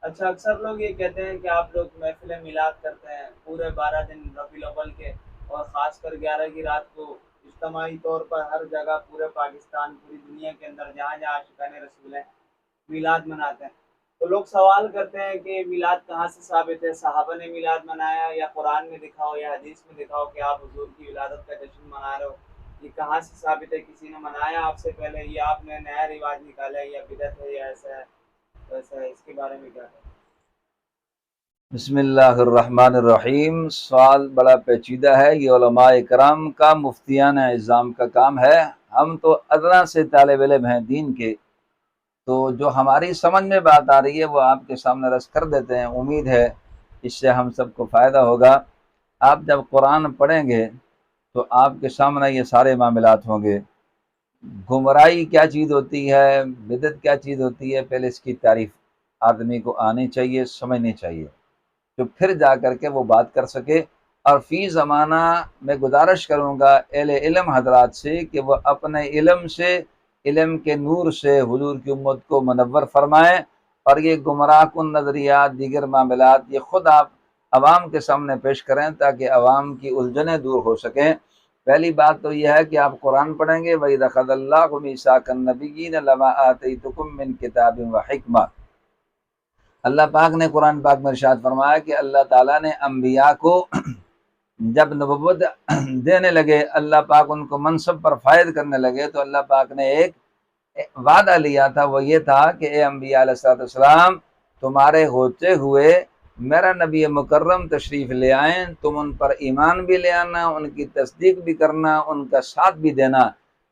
اچھا، اکثر لوگ یہ کہتے ہیں کہ آپ لوگ محفل میلاد کرتے ہیں پورے 12 دن ربیع الاول کے، اور خاص کر 11 کی رات کو اجتماعی طور پر ہر جگہ پورے پاکستان پوری دنیا کے اندر جہاں جہاں عاشقان رسول ہیں میلاد مناتے ہیں۔ تو لوگ سوال کرتے ہیں کہ میلاد کہاں سے ثابت ہے؟ صحابہ نے میلاد منایا یا قرآن میں دکھاؤ یا حدیث میں دکھاؤ کہ آپ حضور کی ولادت کا جشن منا رہے ہو؟ یہ کہاں سے ثابت ہے؟ کسی نے منایا آپ سے پہلے، یا آپ نے نیا رواج نکالا ہے، یا بدعت ہے، یا ایسا ہے ویسا ہے؟ اس کے بارے میں کیا کہیں؟ بسم اللہ الرحمن الرحیم۔ سوال بڑا پیچیدہ ہے، یہ علماء کرام کا، مفتیان اعظام کا کام ہے۔ ہم تو ادنا سے طالب علم ہیں دین کے، تو جو ہماری سمجھ میں بات آ رہی ہے وہ آپ کے سامنے رس کر دیتے ہیں۔ امید ہے اس سے ہم سب کو فائدہ ہوگا۔ آپ جب قرآن پڑھیں گے تو آپ کے سامنے یہ سارے معاملات ہوں گے۔ گمراہی کیا چیز ہوتی ہے، بدعت کیا چیز ہوتی ہے، پہلے اس کی تعریف آدمی کو آنی چاہیے، سمجھنی چاہیے، تو پھر جا کر کے وہ بات کر سکے۔ اور فی زمانہ میں گزارش کروں گا اہل علم حضرات سے کہ وہ اپنے علم سے، علم کے نور سے حضور کی امت کو منور فرمائیں، اور یہ گمراہ کن نظریات، دیگر معاملات، یہ خود آپ عوام کے سامنے پیش کریں تاکہ عوام کی الجھنیں دور ہو سکیں۔ پہلی بات تو یہ ہے کہ آپ قرآن پڑھیں گے، وَإِذْ أَخَذَ اللَّهُ مِيثَاقَ النَّبِيِّينَ لَمَا آتَيْتُكُم مِّن كِتَابٍ وَحِكْمَةٍ۔ اللہ پاک نے قرآن پاک میں ارشاد فرمایا کہ اللہ تعالیٰ نے انبیاء کو جب نبوت دینے لگے، اللہ پاک ان کو منصب پر فائز کرنے لگے، تو اللہ پاک نے ایک وعدہ لیا تھا، وہ یہ تھا کہ اے انبیاء علیہ السلام، تمہارے ہوتے ہوئے میرا نبی مکرم تشریف لے آئیں، تم ان پر ایمان بھی لے آنا، ان کی تصدیق بھی کرنا، ان کا ساتھ بھی دینا۔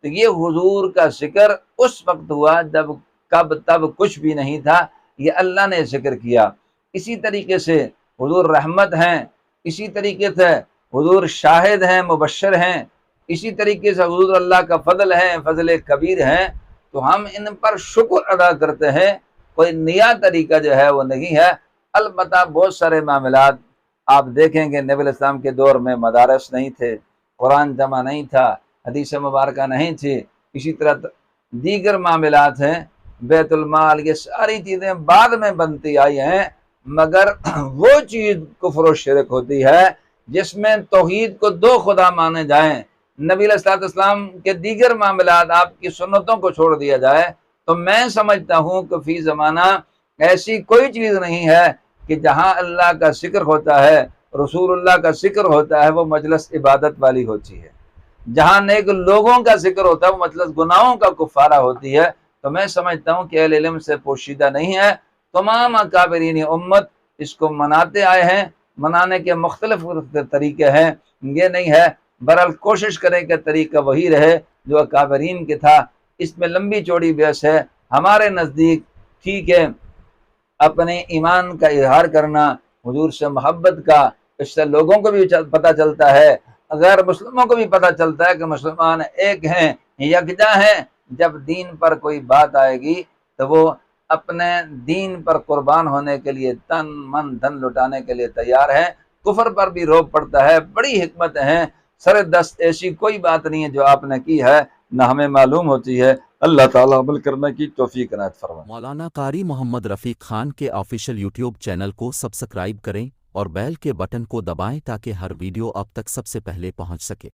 تو یہ حضور کا ذکر اس وقت ہوا جب کب تب کچھ بھی نہیں تھا، یہ اللہ نے ذکر کیا۔ اسی طریقے سے حضور رحمت ہیں، اسی طریقے سے حضور شاہد ہیں، مبشر ہیں، اسی طریقے سے حضور اللہ کا فضل ہے، فضل کبیر ہیں۔ تو ہم ان پر شکر ادا کرتے ہیں، کوئی نیا طریقہ جو ہے وہ نہیں ہے۔ البتہ بہت سارے معاملات آپ دیکھیں گے، نبی علیہ السلام کے دور میں مدارس نہیں تھے، قرآن جمع نہیں تھا، حدیث مبارکہ نہیں تھی، اسی طرح دیگر معاملات ہیں، بیت المال، یہ ساری چیزیں بعد میں بنتی آئی ہیں، مگر وہ چیز کفر و شرک ہوتی ہے جس میں توحید کو دو خدا مانے جائیں، نبی علیہ الصلوۃ والسلام کے دیگر معاملات، آپ کی سنتوں کو چھوڑ دیا جائے، تو میں سمجھتا ہوں کہ فی زمانہ ایسی کوئی چیز نہیں ہے کہ جہاں اللہ کا ذکر ہوتا ہے، رسول اللہ کا ذکر ہوتا ہے، وہ مجلس عبادت والی ہوتی ہے۔ جہاں نیک لوگوں کا ذکر ہوتا ہے وہ مجلس گناہوں کا کفارہ ہوتی ہے۔ تو میں سمجھتا ہوں کہ اہل علم سے پوشیدہ نہیں ہے، تمام اکابرین امت اس کو مناتے آئے ہیں، منانے کے مختلف طریقے ہیں، یہ نہیں ہے۔ برحال کوشش کریں کہ طریقہ وہی رہے جو اکابرین کے تھا۔ اس میں لمبی چوڑی بحث ہے، ہمارے نزدیک ٹھیک ہے اپنے ایمان کا اظہار کرنا، حضور سے محبت کا، اس سے لوگوں کو بھی پتہ چلتا ہے، غیر مسلموں کو بھی پتہ چلتا ہے کہ مسلمان ایک ہیں، یکجا ہیں۔ جب دین پر کوئی بات آئے گی تو وہ اپنے دین پر قربان ہونے کے لیے تن من دھن لٹانے کے لیے تیار ہیں۔ کفر پر بھی روک پڑتا ہے، بڑی حکمت ہیں، سر دست ایسی کوئی بات نہیں ہے جو آپ نے کی ہے نہ ہمیں معلوم ہوتی ہے۔ اللہ تعالیٰ عمل کرنے کی توفیق عنایت فرمائے۔ مولانا قاری محمد رفیق خان کے آفیشیل یوٹیوب چینل کو سبسکرائب کریں اور بیل کے بٹن کو دبائیں تاکہ ہر ویڈیو اب تک سب سے پہلے پہنچ سکے۔